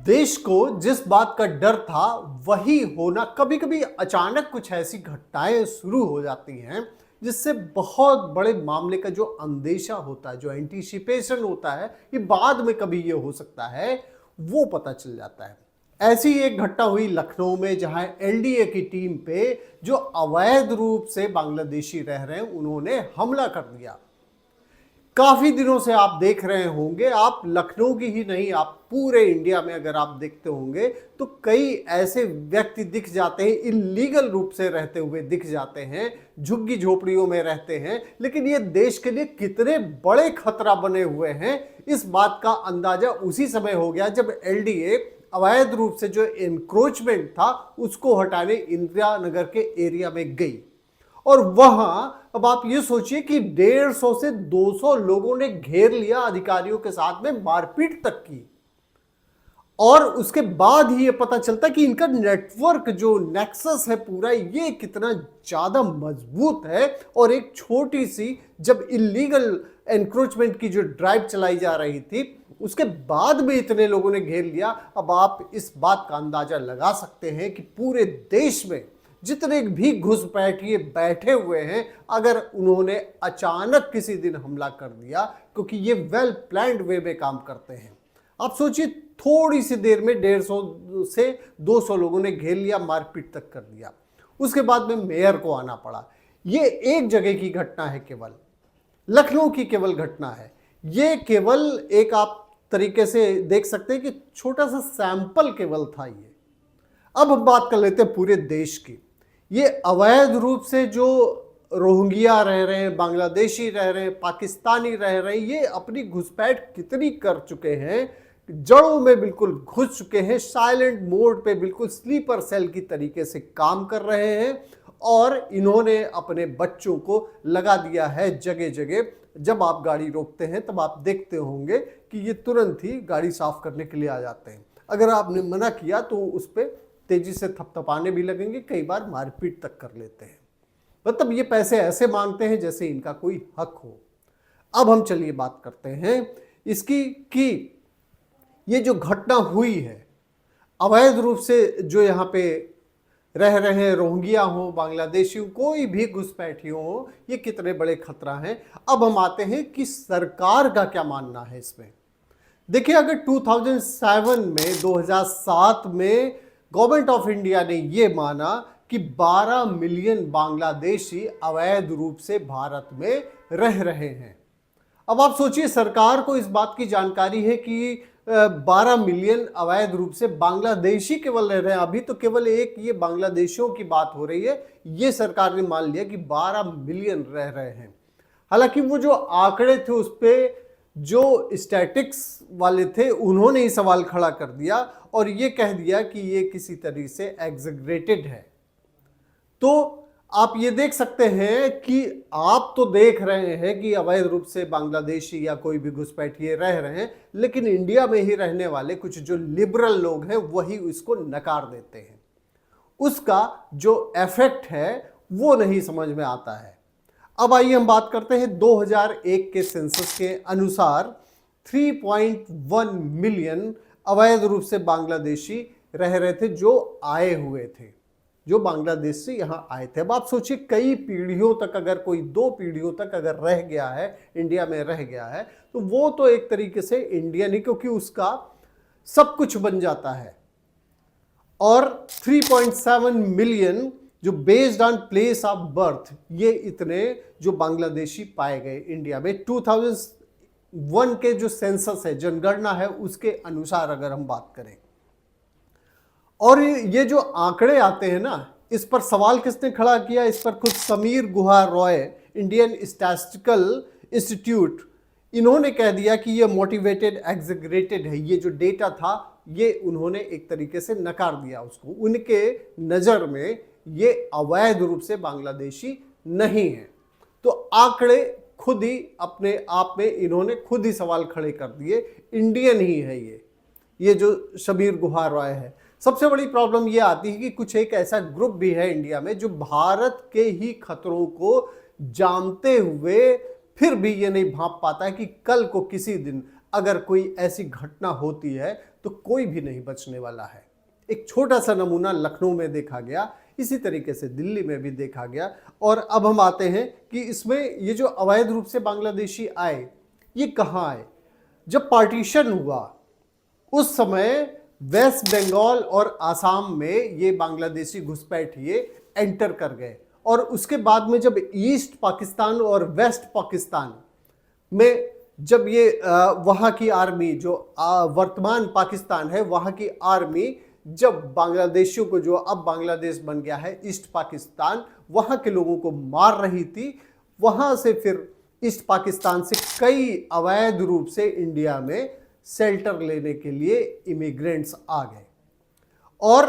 देश को जिस बात का डर था वही होना, कभी कभी अचानक कुछ ऐसी घटनाएं शुरू हो जाती हैं जिससे बहुत बड़े मामले का जो अंदेशा होता है, जो एंटीसिपेशन होता है, ये बाद में कभी ये हो सकता है, वो पता चल जाता है। ऐसी ही एक घटना हुई लखनऊ में, जहां एलडीए की टीम पे जो अवैध रूप से बांग्लादेशी रह रहे हैं उन्होंने हमला कर दिया। काफी दिनों से आप देख रहे होंगे, आप लखनऊ की ही नहीं, आप पूरे इंडिया में अगर आप देखते होंगे तो कई ऐसे व्यक्ति दिख जाते हैं, इलीगल रूप से रहते हुए दिख जाते हैं, झुग्गी झोपड़ियों में रहते हैं। लेकिन ये देश के लिए कितने बड़े खतरा बने हुए हैं, इस बात का अंदाजा उसी समय हो गया जब एलडीए अवैध रूप से जो एनक्रोचमेंट था उसको हटाने इंदिरा नगर के एरिया में गई। और वहां अब आप ये सोचिए कि 150 से 200 लोगों ने घेर लिया, अधिकारियों के साथ में मारपीट तक की। और उसके बाद ही ये पता चलता कि इनका नेटवर्क, जो नेक्सस है पूरा, ये कितना ज्यादा मजबूत है। और एक छोटी सी जब इलीगल एनक्रोचमेंट की जो ड्राइव चलाई जा रही थी, उसके बाद में इतने लोगों ने घेर लिया। अब आप इस बात का अंदाजा लगा सकते हैं कि पूरे देश में जितने भी घुसपैठिए बैठे हुए हैं, अगर उन्होंने अचानक किसी दिन हमला कर दिया, क्योंकि ये वेल प्लान्ड वे में काम करते हैं। आप सोचिए, थोड़ी सी देर में 150 से 200 लोगों ने घेर लिया, मारपीट तक कर दिया। उसके बाद में मेयर को आना पड़ा। ये एक जगह की घटना है, केवल लखनऊ की केवल घटना है। ये केवल एक आप तरीके से देख सकते हैं कि छोटा सा सैंपल केवल था ये। अब हम बात कर लेते हैं पूरे देश की। ये अवैध रूप से जो रोहिंग्या रह रहे हैं, बांग्लादेशी रह रहे हैं, पाकिस्तानी रह रहे हैं, ये अपनी घुसपैठ कितनी कर चुके हैं, जड़ों में बिल्कुल घुस चुके हैं, साइलेंट मोड पे बिल्कुल स्लीपर सेल की तरीके से काम कर रहे हैं। और इन्होंने अपने बच्चों को लगा दिया है जगह जगह। जब आप गाड़ी रोकते हैं तब आप देखते होंगे कि ये तुरंत ही गाड़ी साफ करने के लिए आ जाते हैं। अगर आपने मना किया तो उस पर तेजी से थपथपाने भी लगेंगे, कई बार मारपीट तक कर लेते हैं। मतलब ये पैसे ऐसे मांगते हैं जैसे इनका कोई हक हो। अब हम चलिए बात करते हैं इसकी कि ये जो घटना हुई है, अवैध रूप से जो यहाँ पे रह रहे हैं, रोहिंग्या हो, बांग्लादेशी हो, कोई भी घुसपैठियों हो, ये कितने बड़े खतरा हैं। अब हम आते हैं कि सरकार का क्या मानना है इसमें। देखिए, अगर 2007 में गवर्नमेंट ऑफ इंडिया ने ये माना कि 12 मिलियन बांग्लादेशी अवैध रूप से भारत में रह रहे हैं। अब आप सोचिए, सरकार को इस बात की जानकारी है कि 12 मिलियन अवैध रूप से बांग्लादेशी केवल रह रहे हैं। अभी तो केवल एक ये बांग्लादेशियों की बात हो रही है, ये सरकार ने मान लिया कि 12 मिलियन रह रहे हैं। हालांकि वो जो आंकड़े थे उस पर जो स्टैटिक्स वाले थे उन्होंने ही सवाल खड़ा कर दिया और ये कह दिया कि ये किसी तरीके से एग्जैगरेटेड है। तो आप ये देख सकते हैं कि आप तो देख रहे हैं कि अवैध रूप से बांग्लादेशी या कोई भी घुसपैठिए रह रहे हैं, लेकिन इंडिया में ही रहने वाले कुछ जो लिबरल लोग हैं वही इसको नकार देते हैं। उसका जो इफेक्ट है वो नहीं समझ में आता है। अब आइए हम बात करते हैं 2001 के सेंसस के अनुसार 3.1 मिलियन अवैध रूप से बांग्लादेशी रह रहे थे जो आए हुए थे, जो बांग्लादेश से यहाँ आए थे। अब आप सोचिए, कई पीढ़ियों तक, अगर कोई 2 पीढ़ियों तक अगर रह गया है, इंडिया में रह गया है, तो वो तो एक तरीके से इंडियन ही, क्योंकि उसका सब कुछ बन जाता है। और 3.7 मिलियन जो based on place of birth, ये इतने जो बांग्लादेशी पाए गए इंडिया में 2001 के जो सेंसस है, जनगणना है, उसके अनुसार अगर हम बात करें। और ये जो आंकड़े आते हैं ना, इस पर सवाल किसने खड़ा किया? इस पर खुद समीर गुहा रॉय, इंडियन स्टैटिस्टिकल इंस्टीट्यूट, इन्होंने कह दिया कि ये मोटिवेटेड एग्जैगरेटेड है। ये जो डेटा था ये उन्होंने एक तरीके से नकार दिया उसको। उनके नज़र में ये अवैध रूप से बांग्लादेशी नहीं है। तो आंकड़े खुद ही अपने आप में इन्होंने खुद ही सवाल खड़े कर दिए, इंडियन ही है ये जो समीर गुहा रॉय है। सबसे बड़ी प्रॉब्लम ये आती है कि कुछ एक ऐसा ग्रुप भी है इंडिया में जो भारत के ही खतरों को जानते हुए फिर भी ये नहीं भांप पाता है कि कल को किसी दिन अगर कोई ऐसी घटना होती है तो कोई भी नहीं बचने वाला है। एक छोटा सा नमूना लखनऊ में देखा गया, इसी तरीके से दिल्ली में भी देखा गया। और अब हम आते हैं कि इसमें ये जो अवैध रूप से बांग्लादेशी आए, ये कहाँ आए? जब पार्टीशन हुआ उस समय वेस्ट बंगाल और आसाम में ये बांग्लादेशी घुसपैठिए एंटर कर गए, और उसके बाद में जब ईस्ट पाकिस्तान और वेस्ट पाकिस्तान में जब ये वहाँ की आर्मी जो वर्तमान पाकिस्तान है, वहाँ की आर्मी जब बांग्लादेशियों को, जो अब बांग्लादेश बन गया है ईस्ट पाकिस्तान, वहाँ के लोगों को मार रही थी, वहाँ से फिर ईस्ट पाकिस्तान से कई अवैध रूप से इंडिया में शेल्टर लेने के लिए इमिग्रेंट्स आ गए, और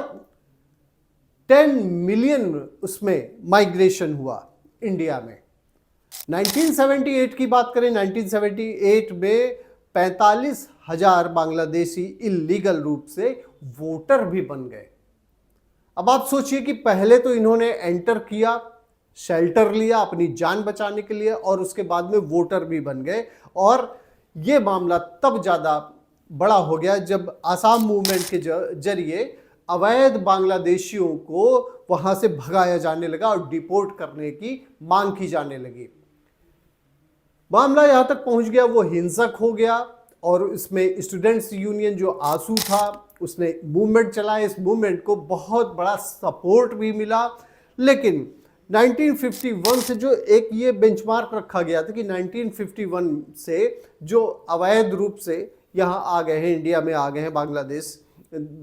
10 मिलियन उसमें माइग्रेशन हुआ इंडिया में। 1978 की बात करें, 1978 में 45,000 बांग्लादेशी इल्लीगल रूप से वोटर भी बन गए। अब आप सोचिए कि पहले तो इन्होंने एंटर किया, शेल्टर लिया अपनी जान बचाने के लिए, और उसके बाद में वोटर भी बन गए। और ये मामला तब ज़्यादा बड़ा हो गया जब आसाम मूवमेंट के जरिए अवैध बांग्लादेशियों को वहाँ से भगाया जाने लगा और डिपोर्ट करने की मांग की जाने लगी। मामला यहाँ तक पहुँच गया, वो हिंसक हो गया, और इसमें स्टूडेंट्स यूनियन जो आसू था उसने मूवमेंट चलाया। इस मूवमेंट को बहुत बड़ा सपोर्ट भी मिला। लेकिन 1951 से जो एक ये बेंचमार्क रखा गया था कि 1951 से जो अवैध रूप से यहाँ आ गए हैं, इंडिया में आ गए हैं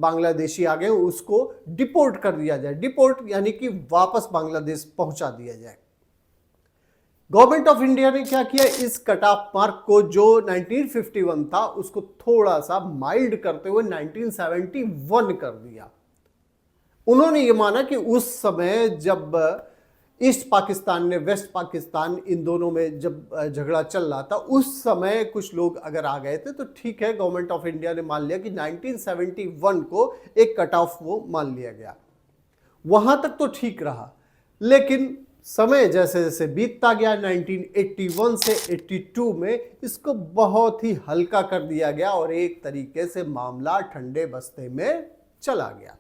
बांग्लादेशी आ गए, उसको डिपोर्ट कर दिया जाए। डिपोर्ट यानी कि वापस बांग्लादेश पहुंचा दिया जाए। गवर्नमेंट ऑफ इंडिया ने क्या किया, इस कट ऑफ मार्क को जो 1951 था उसको थोड़ा सा माइल्ड करते हुए 1971 कर दिया। उन्होंने ये माना कि उस समय जब ईस्ट पाकिस्तान ने वेस्ट पाकिस्तान, इन दोनों में जब झगड़ा चल रहा था, उस समय कुछ लोग अगर आ गए थे तो ठीक है, गवर्नमेंट ऑफ इंडिया ने मान लिया कि 1971 को एक कट ऑफ वो मान लिया गया। वहां तक तो ठीक रहा, लेकिन समय जैसे जैसे बीतता गया 1981 से 82 में इसको बहुत ही हल्का कर दिया गया, और एक तरीके से मामला ठंडे बस्ते में चला गया।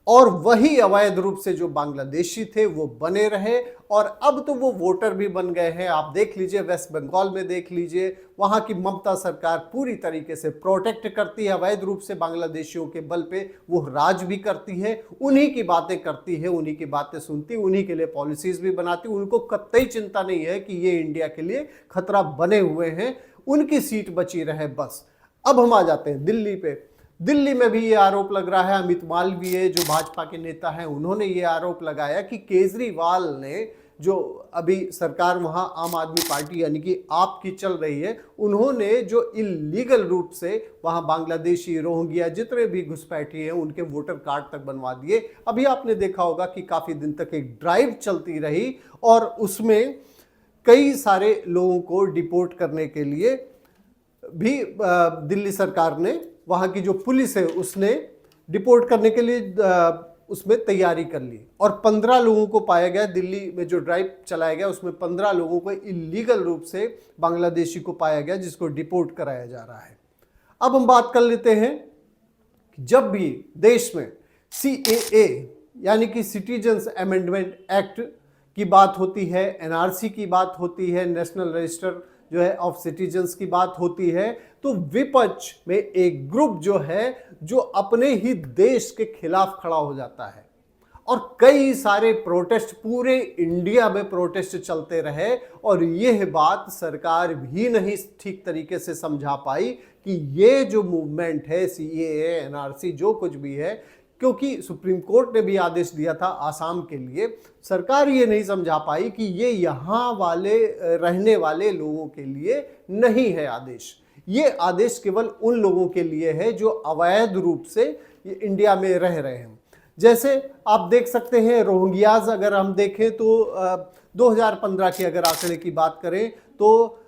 और वही अवैध रूप से जो बांग्लादेशी थे वो बने रहे, और अब तो वो वोटर भी बन गए हैं। आप देख लीजिए, वेस्ट बंगाल में देख लीजिए, वहाँ की ममता सरकार पूरी तरीके से प्रोटेक्ट करती है अवैध रूप से बांग्लादेशियों के बल पे, वो राज भी करती है, उन्हीं की बातें करती है, उन्हीं की बातें सुनती, उन्हीं के लिए पॉलिसीज भी बनाती। उनको कतई चिंता नहीं है कि ये इंडिया के लिए खतरा बने हुए हैं, उनकी सीट बची रहे बस। अब हम आ जाते हैं दिल्ली पे। दिल्ली में भी ये आरोप लग रहा है, अमित मालवीय जो भाजपा के नेता हैं, उन्होंने ये आरोप लगाया कि केजरीवाल ने, जो अभी सरकार वहाँ आम आदमी पार्टी यानी कि आप की चल रही है, उन्होंने जो इल्लीगल रूप से वहाँ बांग्लादेशी, रोहिंग्या जितने भी घुसपैठी हैं उनके वोटर कार्ड तक बनवा दिए। अभी आपने देखा होगा कि काफ़ी दिन तक एक ड्राइव चलती रही, और उसमें कई सारे लोगों को डिपोर्ट करने के लिए भी दिल्ली सरकार ने, वहाँ की जो पुलिस है उसने डिपोर्ट करने के लिए उसमें तैयारी कर ली, और 15 लोगों को पाया गया। दिल्ली में जो ड्राइव चलाया गया उसमें 15 लोगों को इल्लीगल रूप से बांग्लादेशी को पाया गया, जिसको डिपोर्ट कराया जा रहा है। अब हम बात कर लेते हैं कि जब भी देश में CAA यानी कि सिटीजन्स अमेंडमेंट एक्ट की बात होती है, NRC की बात होती है, नेशनल रजिस्टर जो है ऑफ सिटीजन्स की बात होती है, तो विपक्ष में एक ग्रुप जो है जो अपने ही देश के खिलाफ खड़ा हो जाता है, और कई सारे प्रोटेस्ट, पूरे इंडिया में प्रोटेस्ट चलते रहे, और यह बात सरकार भी नहीं ठीक तरीके से समझा पाई कि ये जो मूवमेंट है CAA NRC जो कुछ भी है, क्योंकि सुप्रीम कोर्ट ने भी आदेश दिया था आसाम के लिए, सरकार ये नहीं समझा पाई कि ये यहाँ वाले रहने वाले लोगों के लिए नहीं है आदेश। ये आदेश केवल उन लोगों के लिए है जो अवैध रूप से इंडिया में रह रहे हैं। जैसे आप देख सकते हैं, रोहिंग्याज अगर हम देखें तो 2015 के अगर आंकड़े की बात करें तो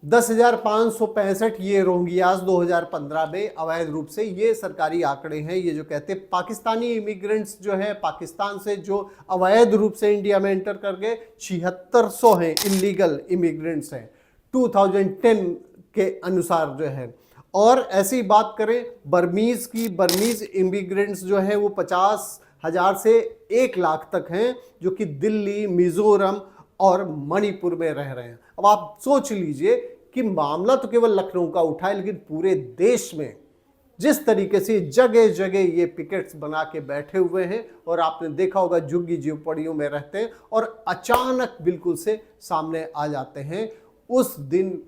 10,565 ये रोहिंग्याज 2015 में अवैध रूप से, ये सरकारी आंकड़े हैं, ये जो कहते हैं पाकिस्तानी इमिग्रेंट्स जो है पाकिस्तान से जो अवैध रूप से इंडिया में एंटर कर गए 7600 हैं, इलीगल इमिग्रेंट्स हैं। के अनुसार जो है। और ऐसी बात करें बर्मीज़ की, बर्मीज़ इमिग्रेंट्स जो हैं वो 50,000 से 1 लाख तक हैं, जो कि दिल्ली, मिज़ोरम और मणिपुर में रह रहे हैं। अब आप सोच लीजिए कि मामला तो केवल लखनऊ का उठा है, लेकिन पूरे देश में जिस तरीके से जगह जगह ये पिकेट्स बना के बैठे हुए हैं, और आपने देखा होगा झुग्गी झोपड़ियों में रहते हैं और अचानक बिल्कुल से सामने आ जाते हैं। उस दिन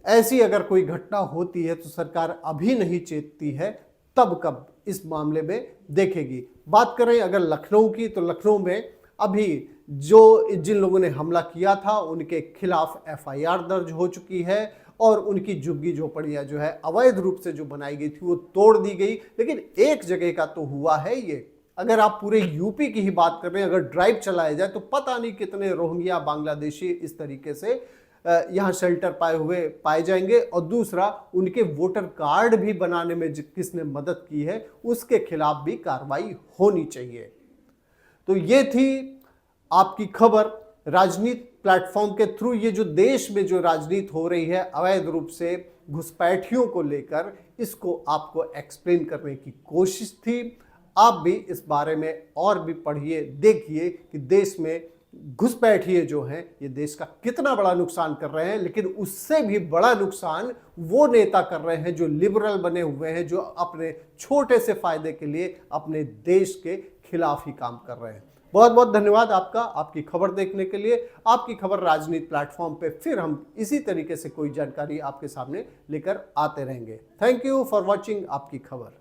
ऐसी अगर कोई घटना होती है तो सरकार अभी नहीं चेतती है, तब कब इस मामले में देखेगी। बात करें अगर लखनऊ की, तो लखनऊ में अभी जिन लोगों ने हमला किया था उनके खिलाफ एफआईआर दर्ज हो चुकी है, और उनकी झुग्गी झोपड़ियां जो है अवैध रूप से जो बनाई गई थी वो तोड़ दी गई। लेकिन एक जगह का तो हुआ है ये, अगर आप पूरे यूपी की ही बात कर रहे हैं, अगर ड्राइव चलाया जाए तो पता नहीं कितने रोहिंग्या बांग्लादेशी इस तरीके से यहाँ शेल्टर पाए हुए पाए जाएंगे। और दूसरा, उनके वोटर कार्ड भी बनाने में किसने मदद की है उसके खिलाफ भी कार्रवाई होनी चाहिए। तो ये थी आपकी खबर राजनीति प्लेटफॉर्म के थ्रू। ये जो देश में जो राजनीति हो रही है अवैध रूप से घुसपैठियों को लेकर, इसको आपको एक्सप्लेन करने की कोशिश थी। आप भी इस बारे में और भी पढ़िए, देखिए कि देश में घुसपैठिए जो हैं ये देश का कितना बड़ा नुकसान कर रहे हैं। लेकिन उससे भी बड़ा नुकसान वो नेता कर रहे हैं जो लिबरल बने हुए हैं, जो अपने छोटे से फायदे के लिए अपने देश के खिलाफ ही काम कर रहे हैं। बहुत बहुत धन्यवाद आपका, आपकी खबर देखने के लिए। आपकी खबर राजनीति प्लेटफॉर्म पे फिर हम इसी तरीके से कोई जानकारी आपके सामने लेकर आते रहेंगे। थैंक यू फॉर वॉचिंग आपकी खबर।